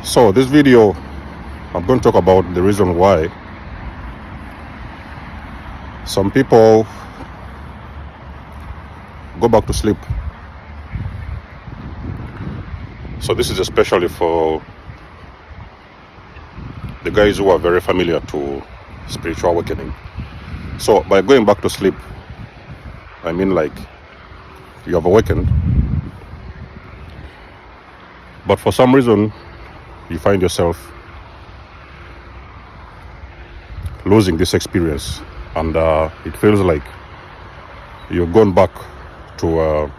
So this video, I'm going to talk about the reason why some people go back to sleep. So this is especially for the guys who are very familiar to spiritual awakening. So by going back to sleep, I mean like you have awakened, but for some reason you find yourself losing this experience, and it feels like you've gone back to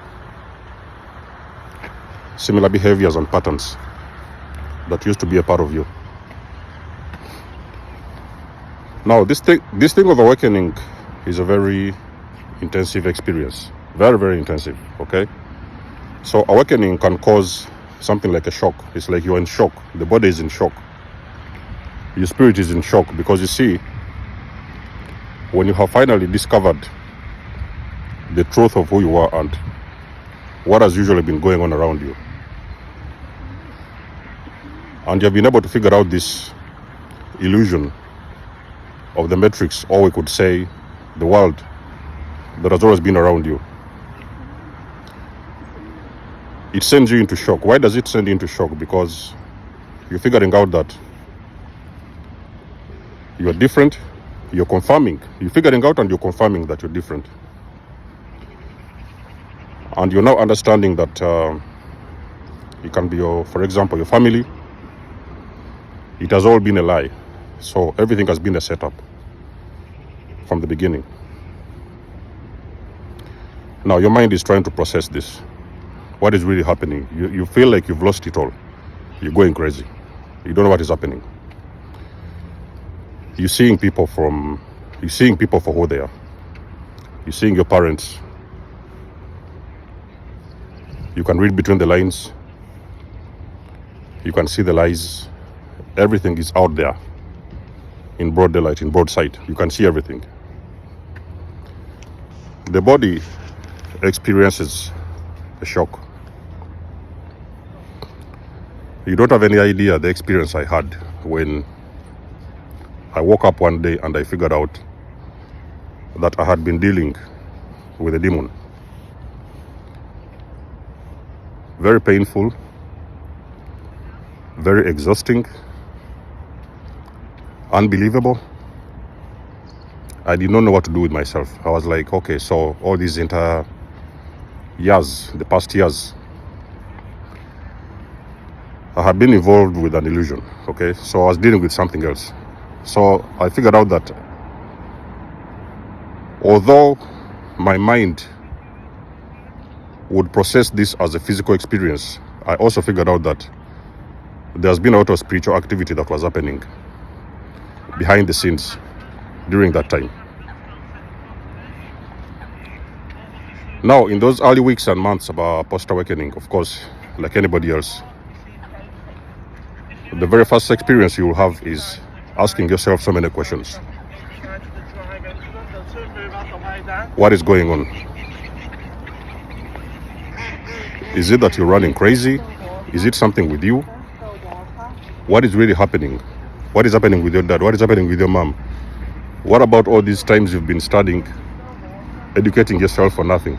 similar behaviors and patterns that used to be a part of you. Now this thing of awakening is a very intensive experience, very intensive. Okay, so awakening can cause something like a shock. It's like you're in shock. The body is in shock, your spirit is in shock, because you see, when you have finally discovered the truth of who you are and what has usually been going on around you, and you have been able to figure out this illusion of the matrix, or we could say the world that has always been around you, it sends you into shock. Why does it send you into shock? Because you're figuring out that you're different. You're figuring out and you're confirming that you're different. And you're now understanding that it can be for example, your family. It has all been a lie. So everything has been a setup from the beginning. Now your mind is trying to process this. What is really happening? You feel like you've lost it all. You're going crazy. You don't know what is happening. You're seeing people for who they are. You're seeing your parents. You can read between the lines. You can see the lies. Everything is out there in broad daylight, in broad sight. You can see everything. The body experiences a shock. You don't have any idea the experience I had when I woke up one day and I figured out that I had been dealing with a demon. Very painful, very exhausting, unbelievable. I did not know what to do with myself. I was like, okay, so all these entire years, the past years, I had been involved with an illusion. Okay, so I was dealing with something else. So I figured out that although my mind would process this as a physical experience, I also figured out that there's been a lot of spiritual activity that was happening behind the scenes during that time. Now, in those early weeks and months about post-awakening, of course, like anybody else, the very first experience you will have is asking yourself so many questions. What is going on? Is it that you're running crazy? Is it something with you? What is really happening? What is happening with your dad? What is happening with your mom? What about all these times you've been studying, educating yourself for nothing?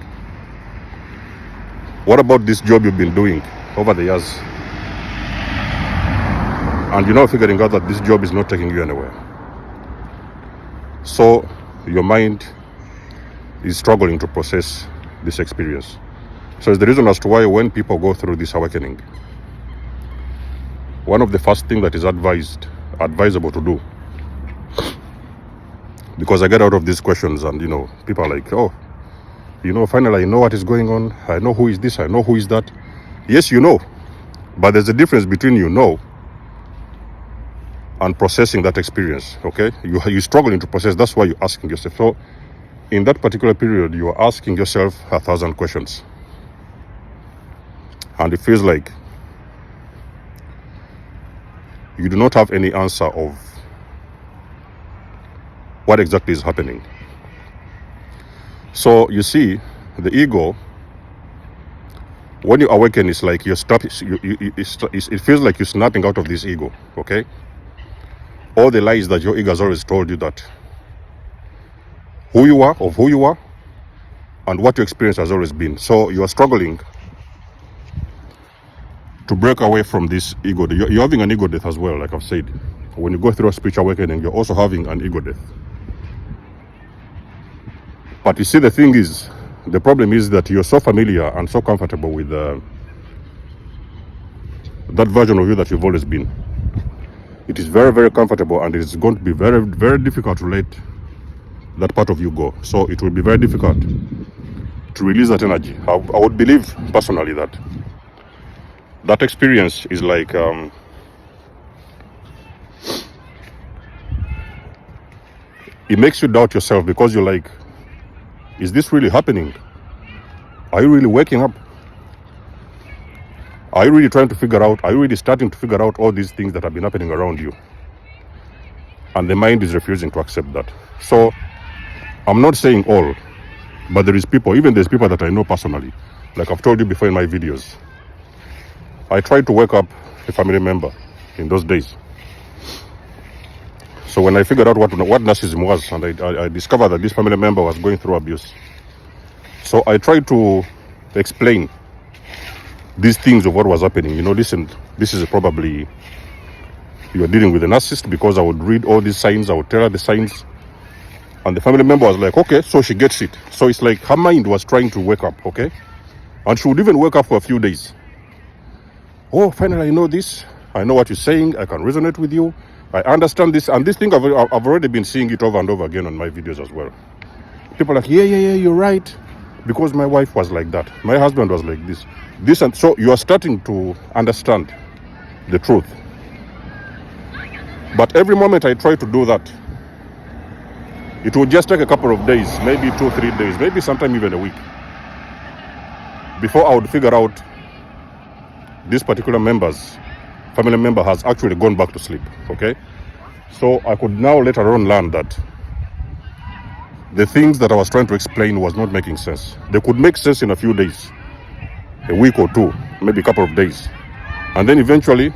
What about this job you've been doing over the years? And you're now figuring out that this job is not taking you anywhere. So your mind is struggling to process this experience. So it's the reason as to why when people go through this awakening, one of the first things that is advisable to do, because I get out of these questions and people are like, oh, finally I know what is going on. I know who is this, I know who is that. Yes, you know, but there's a difference between and processing that experience. Okay, you're struggling to process. That's why you're asking yourself. So in that particular period, you are asking yourself 1,000 questions, and it feels like you do not have any answer of what exactly is happening. So you see, the ego when you awaken, it's like you're it feels like you're snapping out of this ego, okay? All the lies that your ego has always told you, that who you are, and what your experience has always been. So you are struggling to break away from this ego. You're having an ego death as well, like I've said. When you go through a spiritual awakening, you're also having an ego death. But you see, the thing is, the problem is that you're so familiar and so comfortable with that version of you that you've always been. It is very, very comfortable, and it's going to be very, very difficult to let that part of you go. So it will be very difficult to release that energy. I would believe personally that experience is like it makes you doubt yourself, because you're like, is this really happening? Are you really waking up? Are you really trying to figure out, are you really starting to figure out all these things that have been happening around you? And the mind is refusing to accept that. So I'm not saying all, but there's people that I know personally, like I've told you before in my videos. I tried to wake up a family member in those days. So when I figured out what narcissism was, and I discovered that this family member was going through abuse, so I tried to explain these things of what was happening. You know, listen, this is probably, you are dealing with a narcissist, because I would read all these signs, I would tell her the signs, and the family member was like, okay, so she gets it. So it's like her mind was trying to wake up, okay? And she would even wake up for a few days. Oh, finally I know this, I know what you're saying, I can resonate with you, I understand this. And this thing, I've already been seeing it over and over again on my videos as well. People are like, yeah, you're right, because my wife was like that, my husband was like this, and so you are starting to understand the truth. But every moment I try to do that, it would just take a couple of days, maybe 2-3 days, maybe sometime even a week, before I would figure out this particular family member has actually gone back to sleep, okay? So I could now later on learn that the things that I was trying to explain was not making sense. They could make sense in a few days, a week or two, maybe a couple of days. And then eventually,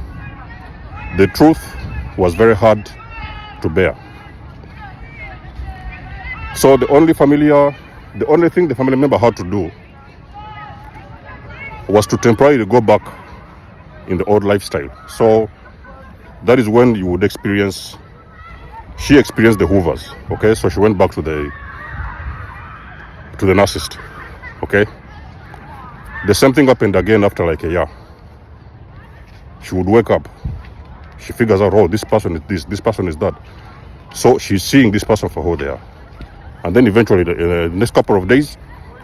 the truth was very hard to bear. So the only thing the family member had to do was to temporarily go back in the old lifestyle. So that is when you would she experienced the Hoovers, okay? So she went back to the narcissist, okay? The same thing happened again after like a year. She would wake up, she figures out, oh, this person is this person is that. So she's seeing this person for who they are. And then eventually, the next couple of days,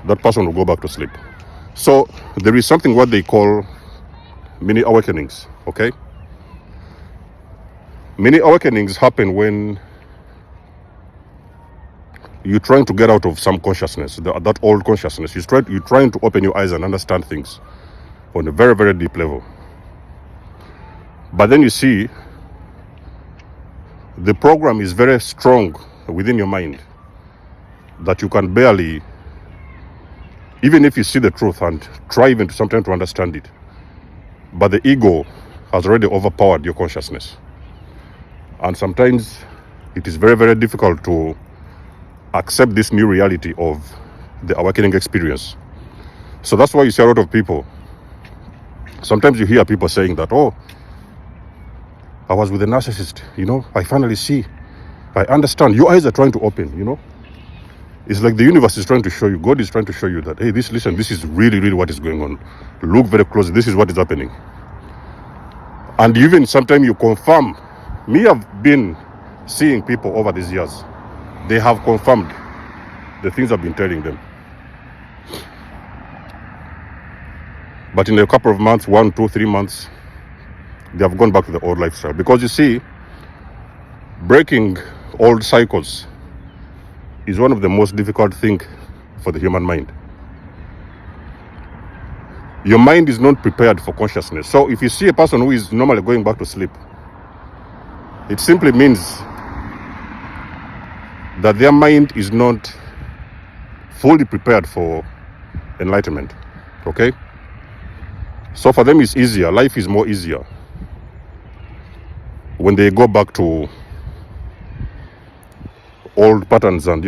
that person will go back to sleep. So there is something what they call mini awakenings, okay? Mini awakenings happen when you're trying to get out of some consciousness, that old consciousness. You're trying to open your eyes and understand things on a very, very deep level. But then you see, the program is very strong within your mind, that you can barely, even if you see the truth and try even sometimes to understand it, but the ego has already overpowered your consciousness. And sometimes it is very, very difficult to accept this new reality of the awakening experience. So that's why you see a lot of people, sometimes you hear people saying that, oh, I was with a narcissist, you know, I finally see, I understand. Your eyes are trying to open, you know. It's like the universe is trying to show you, God is trying to show you that, hey, this is really, really what is going on. Look very closely, this is what is happening. And even sometimes you confirm. Me, I've been seeing people over these years, they have confirmed the things I've been telling them. But in a couple of months, 1, 2, 3 months, they have gone back to the old lifestyle. Because you see, breaking old cycles is one of the most difficult things for the human mind. Your mind is not prepared for consciousness. So if you see a person who is normally going back to sleep, it simply means that their mind is not fully prepared for enlightenment, okay? So for them, it's easier. Life is more easier when they go back to old patterns and,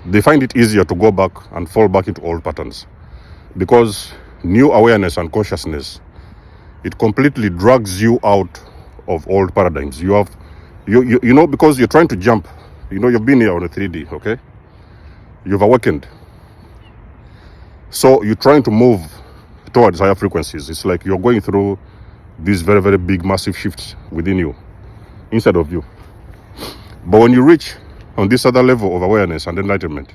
they find it easier to go back and fall back into old patterns, because new awareness and consciousness, it completely drags you out of old paradigms. Because you're trying to jump, you've been here on a 3D, okay? You've awakened. So you're trying to move towards higher frequencies. It's like you're going through these very, very big, massive shifts within you, inside of you. But when you reach on this other level of awareness and enlightenment,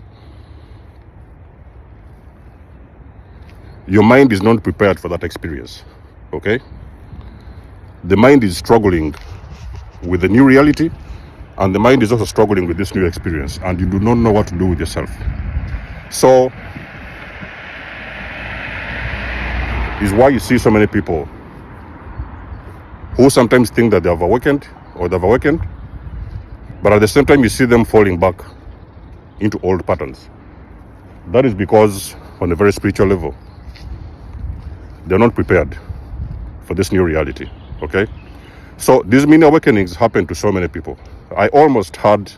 your mind is not prepared for that experience, okay? The mind is struggling with the new reality, and the mind is also struggling with this new experience, and you do not know what to do with yourself. So is why you see so many people who sometimes think that they have awakened, but at the same time you see them falling back into old patterns. That is because on a very spiritual level, they're not prepared for this new reality, okay? So these mini awakenings happen to so many people. I almost had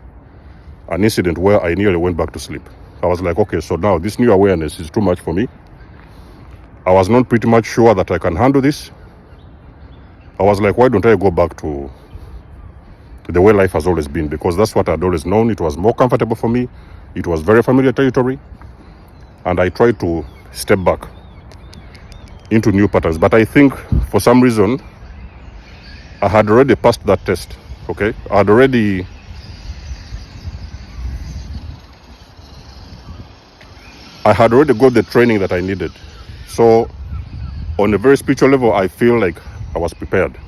an incident where I nearly went back to sleep. I was like, okay, so now this new awareness is too much for me. I was not pretty much sure that I can handle this. I was like, why don't I go back to the way life has always been? Because that's what I'd always known. It was more comfortable for me. It was very familiar territory. And I tried to step back into new patterns. But I think for some reason, I had already passed that test, okay? I had already got the training that I needed. So on a very spiritual level, I feel like I was prepared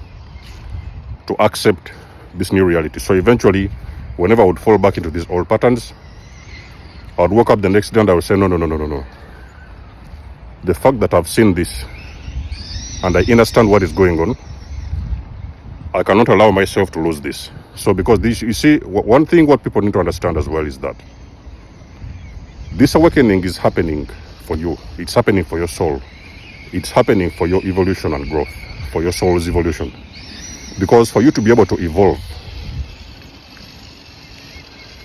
to accept this new reality. So eventually, whenever I would fall back into these old patterns, I would wake up the next day and I would say, no. The fact that I've seen this and I understand what is going on, I cannot allow myself to lose this. So because this, you see, one thing what people need to understand as well is that this awakening is happening for you. It's happening for your soul. It's happening for your evolution and growth, for your soul's evolution. Because for you to be able to evolve,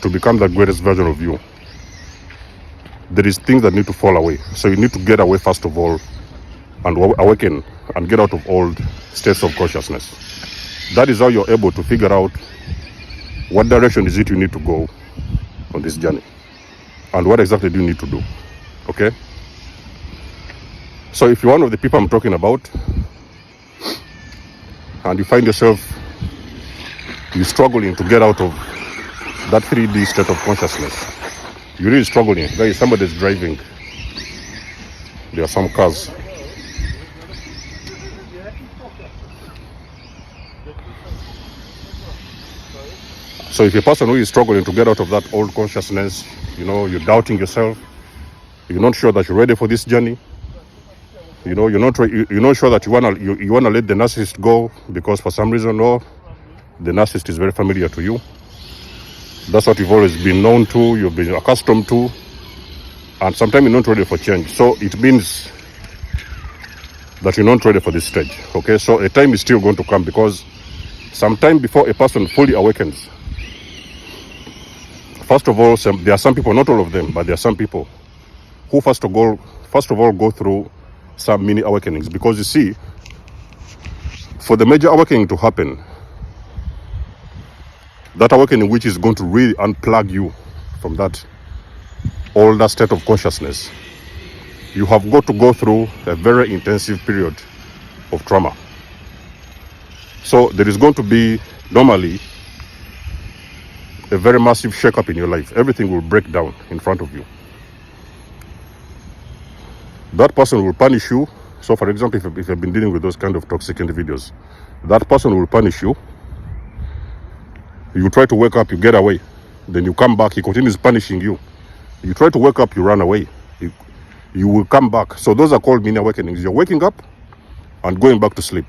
to become the greatest version of you, there is things that need to fall away. So you need to get away first of all and awaken and get out of old states of consciousness. That is how you're able to figure out what direction is it you need to go on this journey and what exactly do you need to do, okay? So if you're one of the people I'm talking about and you find yourself, you're struggling to get out of that 3D state of consciousness, you're really struggling. There is somebody that's driving. There are some cars. So if you're a person who is struggling to get out of that old consciousness, you're doubting yourself, you're not sure that you're ready for this journey, you're not sure that you wanna let the narcissist go because for some reason or the narcissist is very familiar to you. That's what you've always been known to, you've been accustomed to, and sometimes you're not ready for change. So it means that you're not ready for this stage, okay? So a time is still going to come, because sometime before a person fully awakens, first of all, there are some people, not all of them, but there are some people who first of all go through some mini awakenings. Because you see, for the major awakening to happen, that awakening which is going to really unplug you from that older state of consciousness, you have got to go through a very intensive period of trauma. So there is going to be normally a very massive shake-up in your life. Everything will break down in front of you. That person will punish you. So for example, if you've been dealing with those kind of toxic individuals, that person will punish you. You try to wake up, you get away. Then you come back, he continues punishing you. You try to wake up, you run away. You will come back. So those are called mini awakenings. You're waking up and going back to sleep.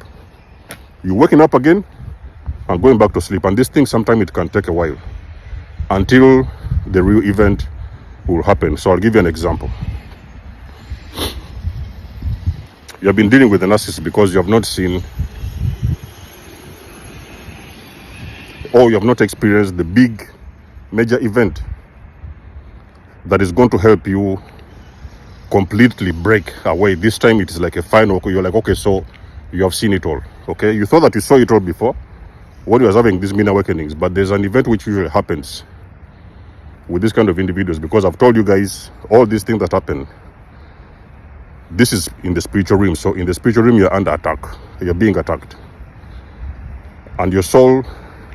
You're waking up again and going back to sleep. And this thing, sometimes it can take a while until the real event will happen. So I'll give you an example. You have been dealing with a narcissist because you have not seen, or you have not experienced the big major event that is going to help you completely break away. This time it is like a final. You're like, okay, so you have seen it all. Okay, you thought that you saw it all before when you was having these mini awakenings, but there's an event which usually happens with this kind of individuals, because I've told you guys all these things that happen. This is in the spiritual realm. So in the spiritual realm, you're under attack. You're being attacked. And your soul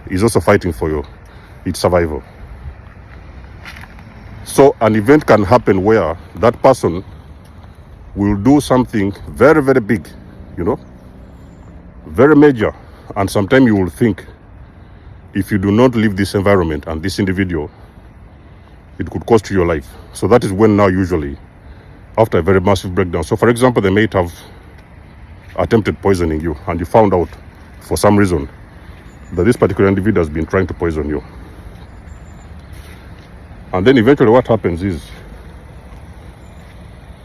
is also fighting for you. It's survival. So an event can happen where that person will do something very, very big, very major. And sometimes you will think, if you do not leave this environment and this individual, it could cost you your life. So that is when now usually, after a very massive breakdown. So for example, they may have attempted poisoning you, and you found out for some reason that this particular individual has been trying to poison you. And then eventually what happens is,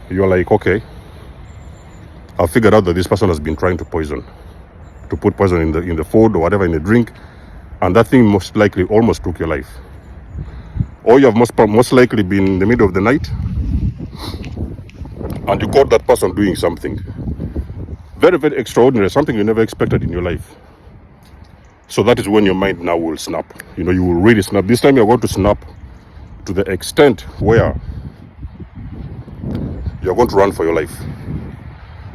you're like, okay, I've figured out that this person has been trying to put poison in the food or whatever, in the drink, and that thing most likely almost took your life. Or you have most likely been in the middle of the night and you caught that person doing something very, very extraordinary, something you never expected in your life. So that is when your mind now will snap. You will really snap. This time you're going to snap to the extent where you're going to run for your life.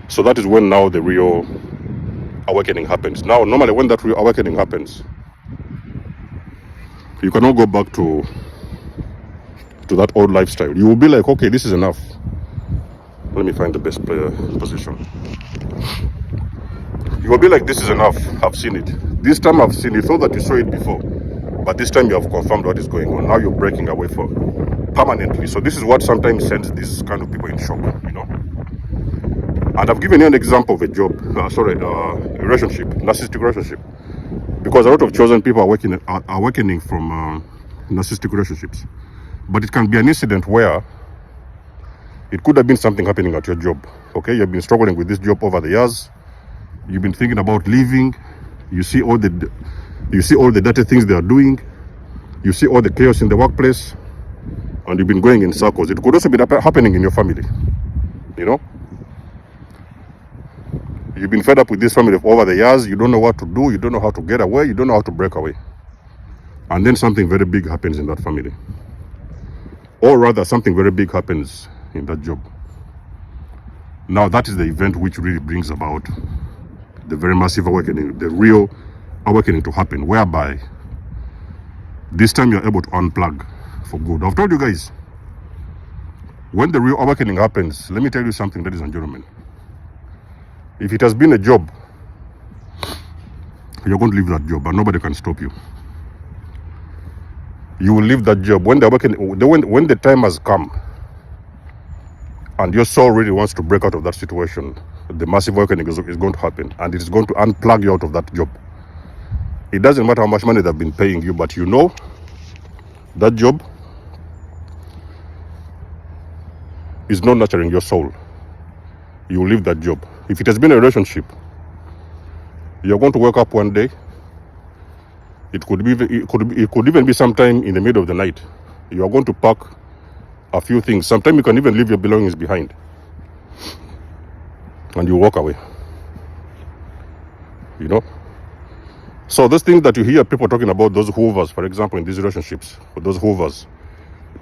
So that is when now the real awakening happens. Now, normally when that real awakening happens, you cannot go back to that old lifestyle. You will be like, okay, this is enough. Let me find the best position. You will be like, this is enough. I've seen it. This time I've seen it. You thought that you saw it before, but this time you have confirmed what is going on. Now you're breaking away for permanently. So this is what sometimes sends these kind of people in shock, And I've given you an example of a relationship, narcissistic relationship, because a lot of chosen people are awakening from narcissistic relationships. But it can be an incident where it could have been something happening at your job. Okay, you've been struggling with this job over the years. You've been thinking about leaving. You see all the dirty things they are doing. You see all the chaos in the workplace, and you've been going in circles. It could also be happening in your family. You've been fed up with this family over the years. You don't know what to do. You don't know how to get away. You don't know how to break away. And then something very big happens in that family. Or rather, something very big happens in that job. Now, that is the event which really brings about the very massive awakening, the real awakening to happen, whereby this time you're able to unplug for good. I've told you guys, when the real awakening happens, let me tell you something, ladies and gentlemen. If it has been a job, you're going to leave that job and nobody can stop you. You will leave that job when the time has come and your soul really wants to break out of that situation. The massive awakening is going to happen, and it is going to unplug you out of that job. It doesn't matter how much money they've been paying you, but that job is not nurturing your soul. You will leave that job. If it has been a relationship, you're going to wake up one day. It could even be sometime in the middle of the night. You are going to pack a few things. Sometimes you can even leave your belongings behind, and you walk away. So those things that you hear people talking about, those hoovers, for example, in these relationships, those hoovers,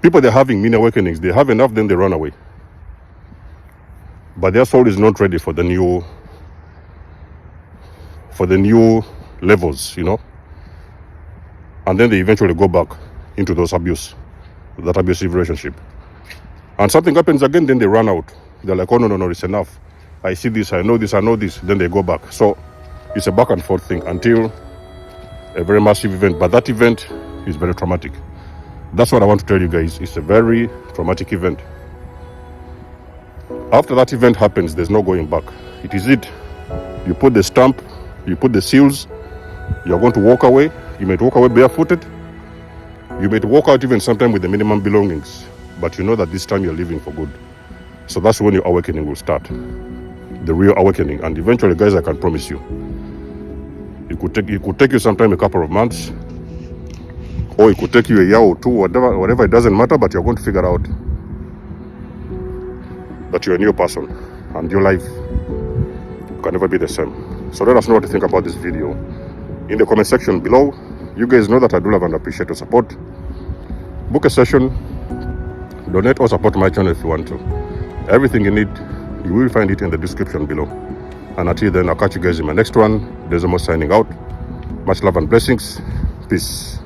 people, they're having mini awakenings. They have enough, then they run away. But their soul is not ready for the new levels, and then they eventually go back into that abusive relationship. And something happens again, then they run out. They're like, oh, no, it's enough. I see this, I know this. Then they go back. So it's a back and forth thing until a very massive event. But that event is very traumatic. That's what I want to tell you guys. It's a very traumatic event. After that event happens, there's no going back. It is it. You put the stamp, you put the seals, you're going to walk away. You might walk away barefooted. You might walk out even sometime with the minimum belongings. but you know that this time you're living for good. So that's when your awakening will start, the real awakening. And eventually, guys, I can promise you, it could take you sometime a couple of months, or it could take you a year or two, whatever. It doesn't matter, but you're going to figure out that you're a new person and your life can never be the same. So let us know what you think about this video in the comment section below. You guys know that I do love and appreciate your support. Book a session, donate or support my channel if you want to. Everything you need, you will find it in the description below. And until then, I'll catch you guys in my next one. There's Amos signing out. Much love and blessings. Peace.